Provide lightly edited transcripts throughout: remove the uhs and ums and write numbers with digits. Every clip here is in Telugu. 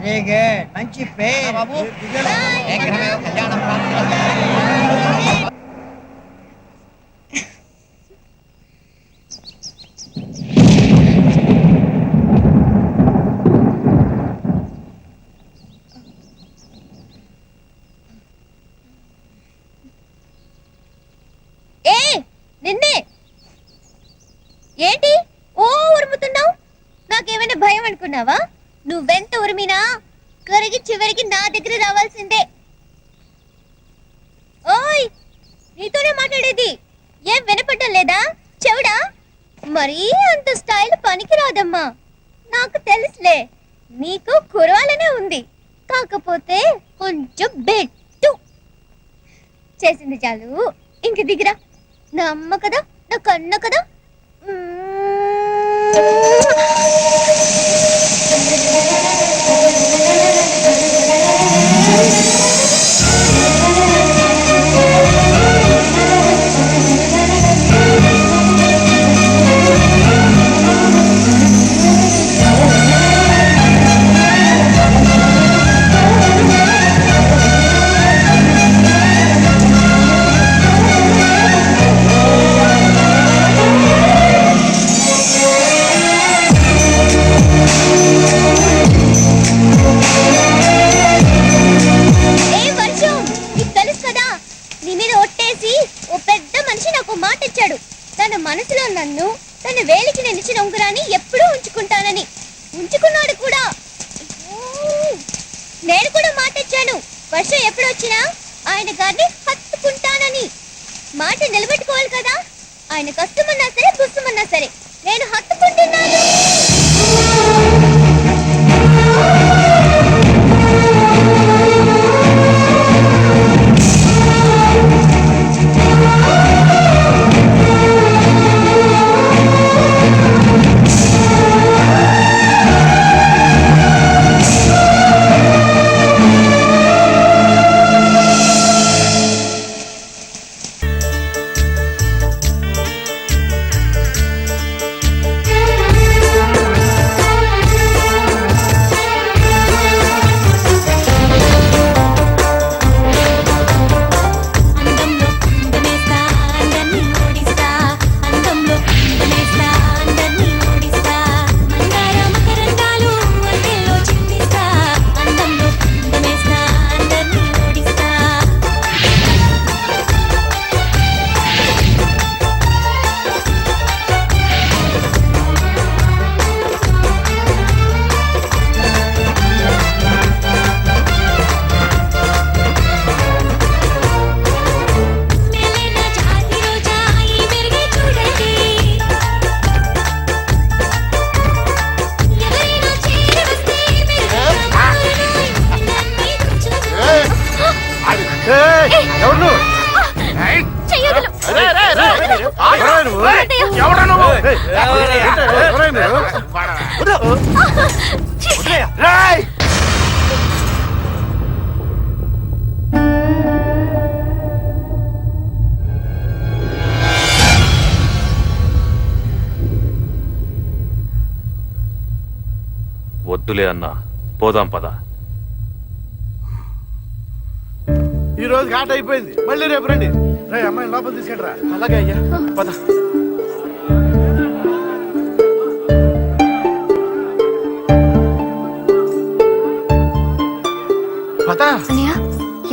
వెరీ గుడ్, మంచి పేరు బాబు. కళ్యాణం నిన్నే ఏంటి ఓ ఉరుముతున్నావు? నాకేమైనా భయం అనుకున్నావా? నువ్వెంత ఉరిమినా కరిగి చివరికి నా దగ్గర రావాల్సిందే. ఓయ్, నీతోనే మాట్లాడేది. ఏం వినపడడం లేదా? చెవుడా? మరీ అంత స్టైల్ పనికి రాదమ్మా. నాకు తెలుసులే, నీకు కురవాలనే ఉంది. కాకపోతే కొంచెం బెట్టు చేసింది చాలు. ఇంక దిగిరా. నా అమ్మ కదా, నా కన్న కదా. మనసులో నన్ను తన వేలికి నిలిచిన ఉంగరాన్ని ఎప్పుడూ ఉంచుకుంటానని ఉంచుకున్నాడు కూడా. నేను కూడా మాట ఇచ్చాను, వర్షం ఎప్పుడొచ్చినా ఆయన గారిని హత్తుకుంటానని. మాట నిలబెట్టుకోవాలి కదా. ఆయన కష్టమన్నా సరే పుస్తమన్నా సరే నేను హత్తుకుంటున్నాను. వద్దులే అన్నా, పోదాం పద. ఈ రోజు ఘాట్ అయిపోయింది, మళ్ళీ రేపు రండి. రే అమ్మాయి లోపల తీసుకెళ్ళరా. అలాగే అయ్యా, పద.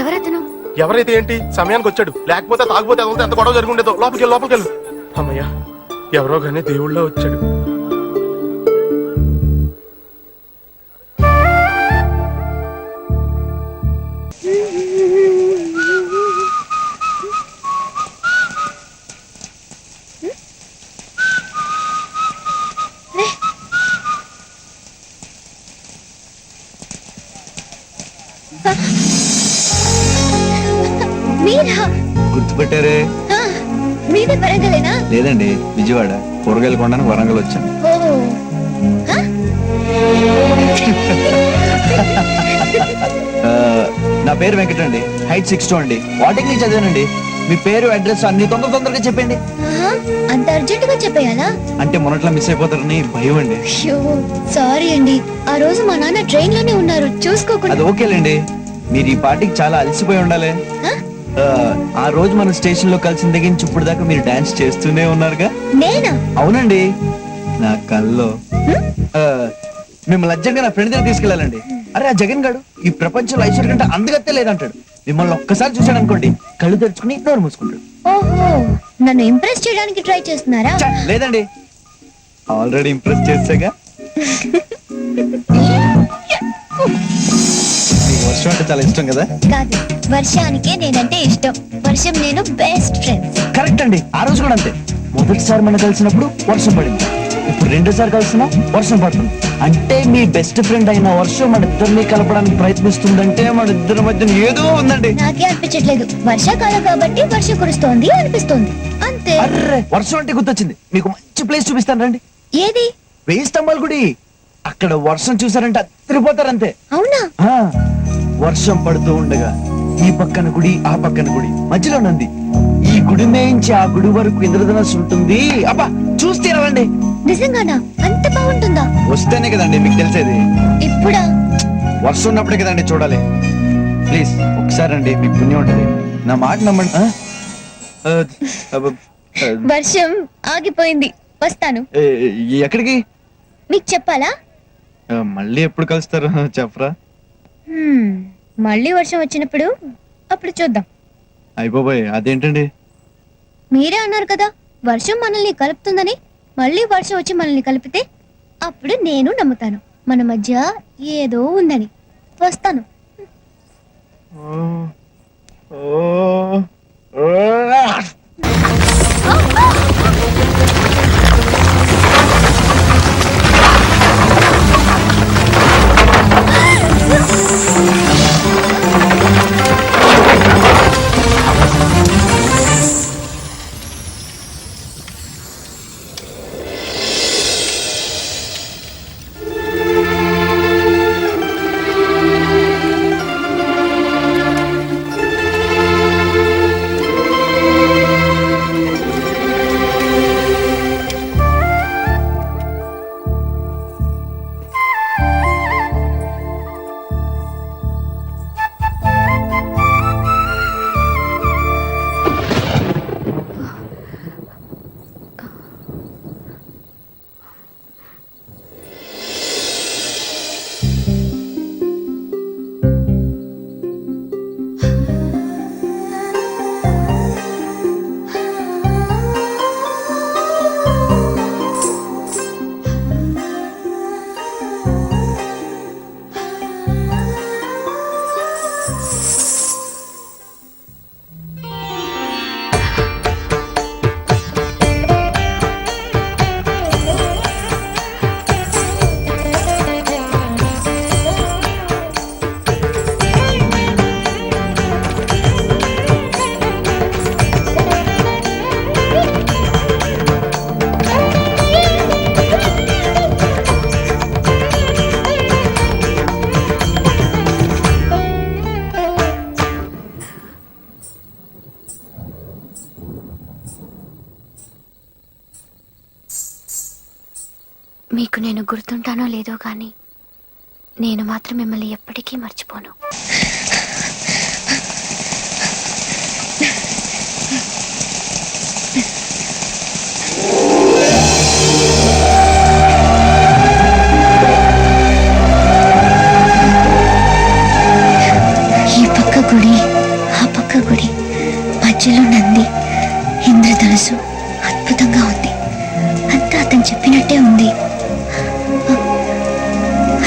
ఎవరతను? ఎవరైతే ఏంటి, సమయానికి వచ్చాడు. లేకపోతే తాగిపోతే అదంతా ఎంత గొడవ జరుగుండేదో. లోపలికి వెళ్ళు. అమ్మయ్యా, ఎవరో గానీ దేవుళ్ళో వచ్చాడు. గుర్తుపెట్టారే? మీది వరంగలేనా? లేదండి, విజయవాడ. కూరగాయలు కొనడానికి వరంగల్ వచ్చాను. నా పేరు వెంకట అండి. హైట్ 6'2" అండి. పాలిటెక్నిక్ చదివానండి. మీ పేరు అడ్రస్ అన్ని తొందరగా చెప్పండి. ఆహా, అంత అర్జెంట్ గా చెప్పేయాలా? అంటే మొన్నట్లా మిస్ అయిపోతారని భయం అండి. సారీ అండి, ఆ రోజు మా నాన్న ట్రైన్ లోనే ఉన్నారు, చూసుకోకుండా. అది ఓకేలేండి, మీరు ఈ పార్టీకి చాలా అలసిపోయి ఉండాలి. ఆ రోజు మన స్టేషన్ లో కలిసిన దగ్గర నుంచి ఇప్పుడు దాకా మీరు డాన్స్ చేస్తూనే ఉన్నారుగా. నేనా? అవునండి, నా కల్లో మిమ్మల్ని అర్జెంట్గా నా ఫ్రెండ్ దగ్గర తీసుకెళ్ళాలండి. అరే ఆ జగన్ గాడు ఈ ప్రపంచంలో ఐశ్వర్య కంటే అందగత్తే లేదంటాడు. మిమ్మల్ని ఒక్కసారి చూశాడు అనుకోండి, కళ్ళు తెరుచుకుని నోరు మూసుకుంటాడు. ఓహో, నన్ను ఇంప్రెస్ చేయడానికి ట్రై చేస్తున్నారా? లేదండి, ఆల్రెడీ ఇంప్రెస్ చేసాగా. మీకు వర్షం అంటే చాలా ఇష్టం కదా? కాదు, వర్షానికే నేనంటే ఇష్టం. వర్షం నేను బెస్ట్ ఫ్రెండ్స్. కరెక్ట్ అండి, ఆ రోజు కూడా అంతే. మొదటిసారి మనం కలిసినప్పుడు వర్షం పడింది, ఇప్పుడు రెండోసారి కలిసినా వర్షం పడుతుంది. అంటే మీ బెస్ట్ ఫ్రెండ్ అయిన వర్షం మన ఇద్దరిని కలపడానికి ప్రయత్నిస్తుందంటే మన ఇద్దరి మధ్య ఏదో ఉందండి. నాకే అనిపించట్లేదు, వర్షాకాలం కాబట్టి వర్షం కురుస్తోంది అనిపిస్తోంది అంతే. అర్రే, వర్షం అంటే గుర్తొచ్చింది, మీకు మంచి ప్లేస్ చూపిస్తాను రండి. ఏది? 1000 స్తంభాల గుడి. అక్కడ వర్షం చూసారంటే అదిరిపోతారంతే. అవునా? వర్షం పడుతూ ఉండగా ఈ పక్కన గుడి ఆ పక్కన గుడి మధ్యలో నంది. ఈ గుడి మేయించి ఆ గుడి వరకు ఇంద్రధనస్సు ఉంటుంది. అబ్బా చూస్తే రండి. నిజంగానా? అంత బాగుంటుందా? వస్తేనే కదండి మీకు తెలిసేది. ఇప్పుడా? వర్షం ఉన్నప్పుడే కదండి చూడాలి. ప్లీజ్ ఒకసారి రండి, మీకు పుణ్యం ఉంటుంది. నా మాట నమ్మండి. వర్షం ఆగిపోయింది, వస్తాను. ఎక్కడికి? మీకు చెప్పాలా? మళ్ళీ ఎప్పుడు కలుస్తారు చెప్పరా? మళ్ళీ వర్షం వచ్చినప్పుడు, అప్పుడు చూద్దాం. అయిపోయి అదేంటండి? మీరే అన్నారు కదా వర్షం మనల్ని కలుపుతుందని. మళ్ళీ వర్షం వచ్చి మనల్ని కలిపితే అప్పుడు నేను నమ్ముతాను మన మధ్య ఏదో ఉందని. వస్తాను. మీకు నేను గుర్తుంటానో లేదో కానీ నేను మాత్రం మిమ్మల్ని ఎప్పటికీ మర్చిపోను. ఈ పక్క గుడి ఆ పక్క గుడి మధ్యలో నంది, ఇంద్రధనుసు అద్భుతంగా ఉంది. అంతా అతను చెప్పినట్టే ఉంది.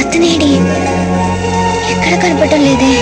అతనేడి ఎక్కడ కనపడటం లేదే.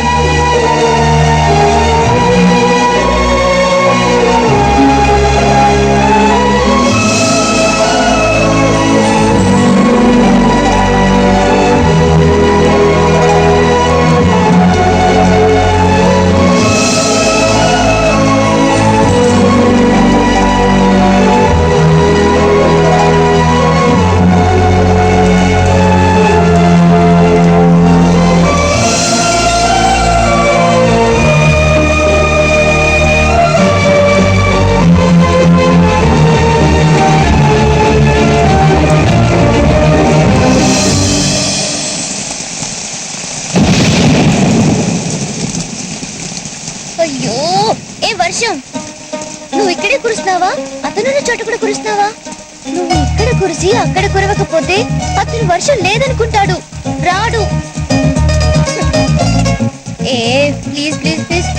ఏ వర్షం, నువ్వు ఇక్కడే కురుస్తున్నావా? అతనున్న చోట కూడా కురుస్తున్నావా? నువ్వు ఇక్కడ కురిసి అక్కడ కురవకపోతే అతను వర్షం లేదనుకుంటాడు, రాడు. ఏ ప్లీజ్ ప్లీజ్ ప్లీజ్,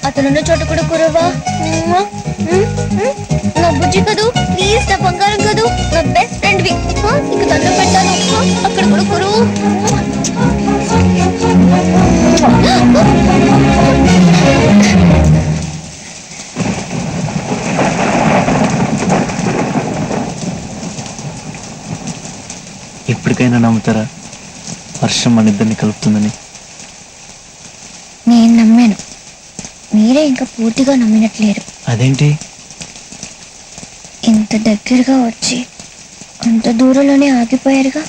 అతనున్న చోట కూడా కురవా. నా బుజ్జి కదూ, ప్లీజ్ నా బంగారం కదూ, నా బెస్ట్ ఫ్రెండ్ వి, నీకు దండం పెట్టాను. అక్కడ కూడా కురువు. ఎప్పటికైనా నమ్ముతారా వర్షం మన ఇద్దరిని కలుపుతుందని? నేను నమ్మాను, మీరే ఇంకా పూర్తిగా నమ్మినట్లేరు. అదేంటి? ఇంత దగ్గరగా వచ్చి అంత దూరంలోనే ఆగిపోయారుగా.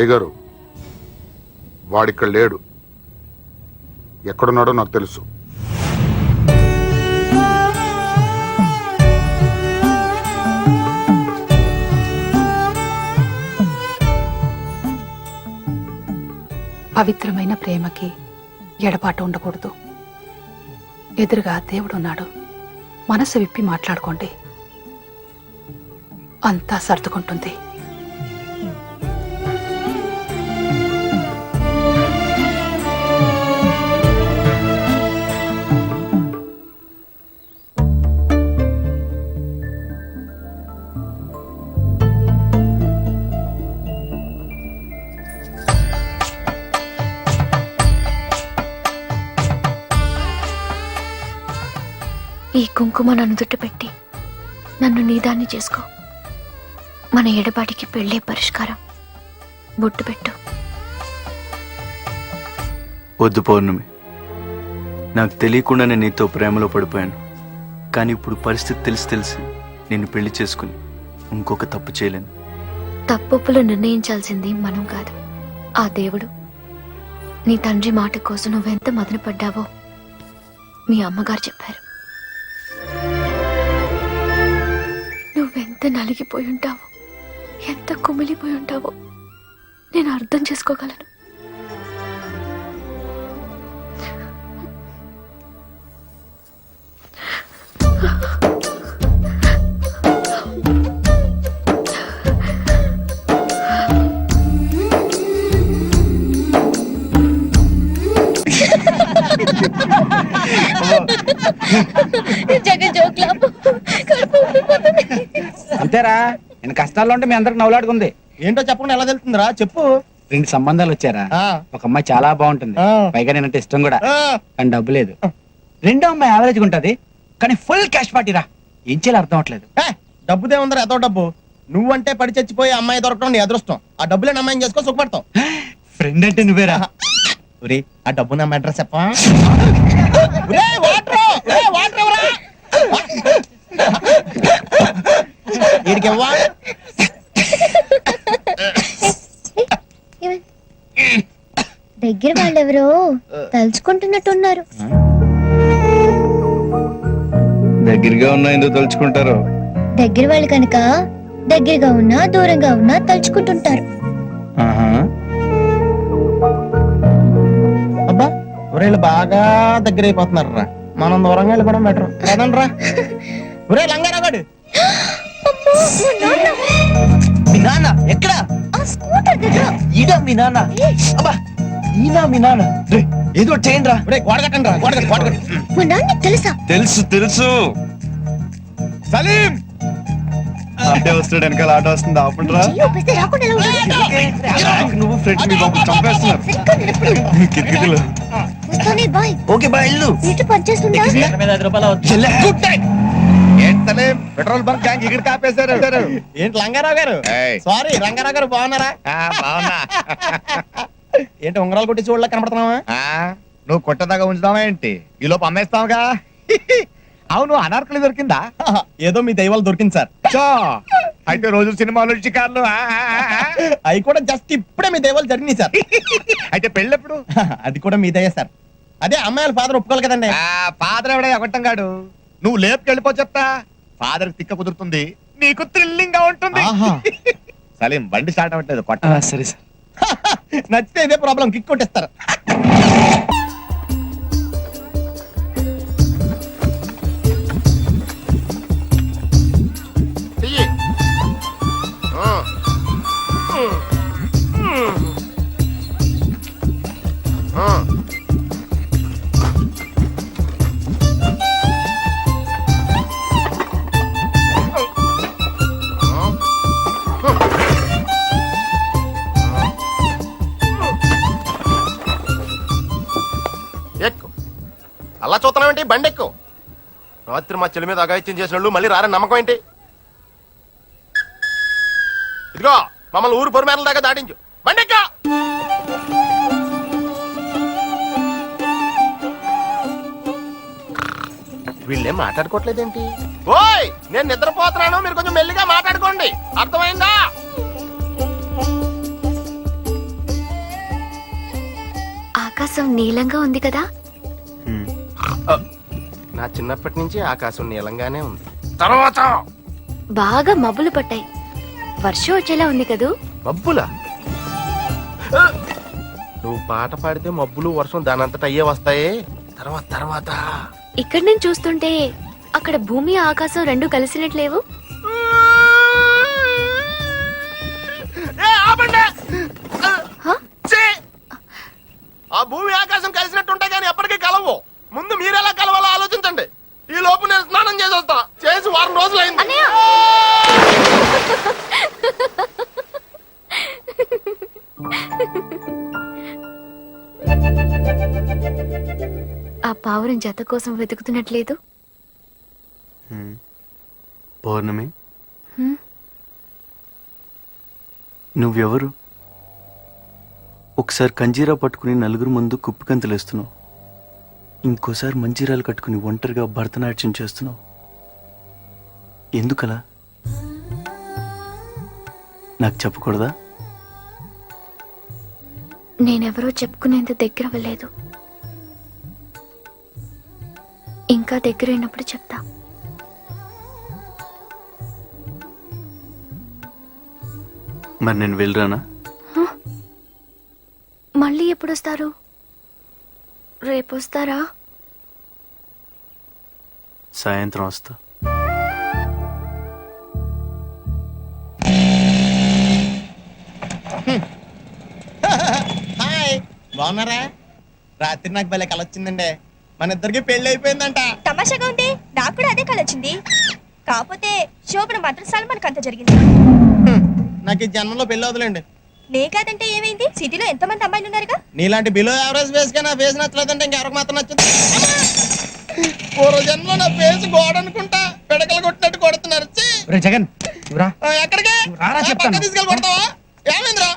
అయ్యగారు, వాడిక్కడ లేడు. ఎక్కడున్నాడో నాకు తెలుసు. పవిత్రమైన ప్రేమకి ఎడబాటు ఉండకూడదు. ఎదురుగా దేవుడున్నాడు, మనసు విప్పి మాట్లాడుకోండి, అంతా సర్దుకుంటుంది. ఈ కుంకుమ నన్ను దుట్టు పెట్టి నన్ను నీదాన్ని చేసుకో. మన ఎడబాటికి పెళ్ళే పరిష్కారం. బొట్టు పెట్టు. వద్దు పౌర్ణమి, నాకు తెలియకుండానే నీతో ప్రేమలో పడిపోయాను. కానీ ఇప్పుడు పరిస్థితి తెలిసి నిన్ను పెళ్లి చేసుకుని ఇంకొక తప్పు చేయలేను. తప్పులు నిర్ణయించాల్సింది మనం కాదు, ఆ దేవుడు. నీ తండ్రి మాట కోసం నువ్వెంత మదన పడ్డావో మీ అమ్మగారు చెప్పారు. నువ్వెంత నలిగిపోయి ఉంటావో, ఎంత కుమిలిపోయి ఉంటావో నేను అర్థం చేసుకోగలను. జగన్ జోక్లా అంతేరా, నేను కష్టాల్లో ఉంటే మీ అందరికి నవ్వులాడుకుంది. ఏంటో చెప్పకుండా ఎలా తెలుస్తుందిరా? చెప్పు. 2 సంబంధాలు వచ్చారా? ఒక అమ్మాయి చాలా బాగుంటుంది, పైగా నేనంటే ఇష్టం కూడా, కానీ డబ్బు లేదు. రెండో అమ్మాయి యావరేజ్ ఉంటది, కానీ ఫుల్ క్యాష్ పార్టీరా. ఏం చేయాలి అర్థం అవట్లేదు. డబ్బుదే ఉందరా, ఎంతో డబ్బు. నువ్వంటే పడి చచ్చిపోయి అమ్మాయి దొరకడం నీ అదృష్టం. ఆ డబ్బులేని అమ్మాయిని చేసుకో, సుఖపడతావు. ఫ్రెండ్ అంటే నువ్వేరా? ఒరే, ఆ డబ్బు నా అడ్రస్ చెప్పా. వీడికివ్వా. దగ్గర వాళ్ళెవరో తలుచుకుంటున్నట్టున్నారు. దగ్గరగా ఉన్నా ఎందుకు తలుచుకుంటారు? దగ్గర వాళ్ళు కనుక దగ్గరగా ఉన్నా దూరంగా ఉన్నా తలుచుకుంటుంటారు. అబ్బా, ఊరేళ్ళు బాగా దగ్గర అయిపోతున్నారు రా. మనం దూరంగా వెళ్ళిపోవడం బెటర్ కదండ్రా. ఒరే లంగారాగాడు, మీ నాన్న ఎక్కడ? ఈడా మీ నాన్న? అబ్బా, ఈనా మీ నాన్న? ఏదో చేయండి రా. గోడ కట్టండి రా, గోడ కట్టు. మా నాన్న తెలుసా? తెలుసు. సలీం అంటే వస్తాడు, వెనకాల ఆట వస్తుంది, ఆపండిరా. రాకుండా నువ్వు ఫ్రెండ్స్ మీ బాబు చంపేస్తున్నారు. కిటికీలో నీతోనే బాయ్. ఓకే బాయ్ ఇల్లు సీటు పనిచేస్తుందా? ఏంటలే పెట్రోల్ బంక్ ట్యాంక్ ఇక్కడ కాపేశారు. ఏంటి రంగారావు గారు? ఏయ్. సారీ రంగారావు గారు, బాగున్నారా? బాగున్నా. ఏంటి ఉంగరాలు కొట్టి చూడలే కనపడుతున్నావా? ఆ, నువ్వు కొట్టదాకా ఉంచుదావా ఏంటి? ఈ లోపు అమ్మేస్తావుగా. అవును, అనార్కలి దొరికిందా? ఏదో మీ దైవాలు దొరికింది సార్. చో, అయితే రోజు సినిమాలు షికార్లు. అవి కూడా జస్ట్ ఇప్పుడే మీ దైవాలు జరిగినాయి సార్. అయితే పెళ్ళెప్పుడు? అది కూడా మీ దయ సార్. అదే అమ్మాయిల ఫాదర్ ఒప్పుకోవాలి కదండి. ఫాదర్ ఎవడే ఒకటంగాడు. నువ్వు లేపుకెళ్ళిపో చెప్తా. ఫాదర్ తిక్క కుదురుతుంది, నీకు థ్రిల్లింగ్ గా ఉంటుంది. ఆహా. సలీం బండి స్టార్ట్ అవ్వట్లేదు, కొట్ట. సరే సార్. నచ్చితే ఇదే ప్రాబ్లం, కిక్ కొట్టేస్తారు. చెయ్యి. ఆ. ఆ. ఎక్కు. అలా చూస్తున్నావేంటి? బండి ఎక్కు. రాత్రి మా చెల్లి మీద అగాయిత్యం చేసిన వాళ్ళు మళ్ళీ రారని నమ్మకం ఏంటి? ఇదిగో మమ్మల్ని ఊరు పొరిమేరల దాకా దాటించు. బండి ఎక్క. వీళ్ళేం మాట్లాడుకోవట్లేదేంటి? ఓయ్, నేను నిద్రపోతున్నాను, మీరు కొంచెం మెల్లిగా మాట్లాడుకోండి, అర్థమైందా? ఆకాశం నీలంగా ఉంది కదా? నా చిన్నప్పటి నుంచి ఆకాశం నీలంగానే ఉంది. తర్వాత బాగా మబ్బులు పట్టాయి, వర్షం వచ్చేలా ఉంది కదూ? మబ్బులా? నువ్వు పాట పాడితే మబ్బులు వర్షం దానంతట అయ్యే వస్తాయే. తర్వాత తర్వాత ఇక్కడి నుంచి చూస్తుంటే అక్కడ భూమి ఆకాశం రెండు కలిసినట్లేవు? ఏ, ఆపండి! హ? ఛీ! ఆ భూమి ఆకాశం కలిసినట్టుంటాయి కానీ ఎప్పటికీ కలవు. ముందు మీరెలా కలవాలో ఆలోచించండి. ఈ లోపు నేను స్నానం చేసి వస్తా. చేసి వారం రోజులైంది. అన్నయ్య! ఆ పావురం జత కోసం వెతుకుతున్నట్లేదు? పౌర్ణమి, హ్మ్? నువ్వెవరు? ఒకసారి కంజీరా పట్టుకుని నలుగురు ముందు కుప్పికంతలేస్తున్నావు, ఇంకోసారి మంజీరాలు కట్టుకుని ఒంటరిగా భరతనాట్యం చేస్తున్నావు. ఎందుకలా? నాకు చెప్పకూడదా? నేనెవరో చెప్పుకునేంత దగ్గర అవ్వలేదు, ఇంకా దగ్గరైనప్పుడు చెప్తా. మరి నేను వెళ్ళరానా? మళ్ళీ ఎప్పుడొస్తారు? రేపొస్తారా? సాయంత్రం వస్తా. హాయ్, బాగున్నారా? రాత్రి నాకు భలే కల వచ్చిందండి. మన ఇద్దరికి పెళ్లి అయిపోయిందంట. తమాషాగా ఉంది, నాకు కూడా అదే కల వచ్చింది. కాకపోతే శోభన మాత్రం సల్మాన్ అంత జరిగింది. నాకు ఈ జన్మలో పెళ్లి అవుతులేండి. నే కాదంటే ఏమైంది? సిటీలో ఎంతమంది అమ్మాయిలు ఉన్నారుగా. నీలాంటి బిలో యావరేజ్ ఫేస్ గా నా ఫేస్ నచ్చలేదంటే ఇంకెవరికి మాత్రం నచ్చుతుంది? పూర్వ జన్మలో నా ఫేస్ గోడ అనుకుంటా పిడకలు కొట్టినట్టు కొడుతున్నారు. ఛీ! జగన్ రా. ఎక్కడికి? రారా చెప్తాను. పక్క తీసుకెళ్ళి కొడతావా? ఏమైందిరా?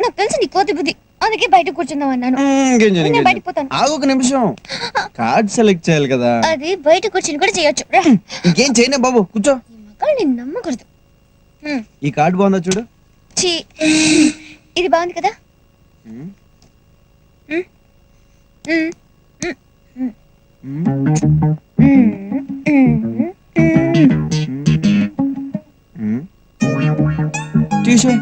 నాకు తెలుసు నీ కోతి బుద్ధి, అందుకే బయట కూర్చుందాం అన్నాను. నేను బయటకు పోతాను. ఆగు ఒక నిమిషం, కార్డ్ సెలెక్ట్ చేయాలి కదా. అది బయట కూర్చుని కూడా చేయొచ్చు. రా. ఇంకేం చేయనే బాబు, కూర్చో. ఈ మగాళ్ళు నిన్ను నమ్మకూడదు. ఈ కార్డు బాగుందా చూడు. ఛీ, ఇది బాగుంది కదా. తీసే.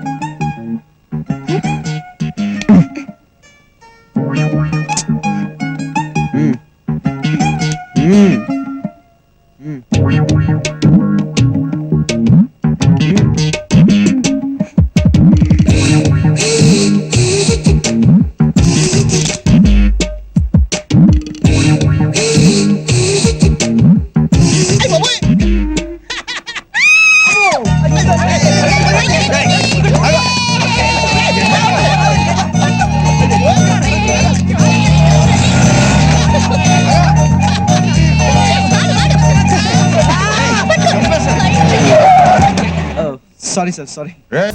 సారీ సార్ సారీ ఏ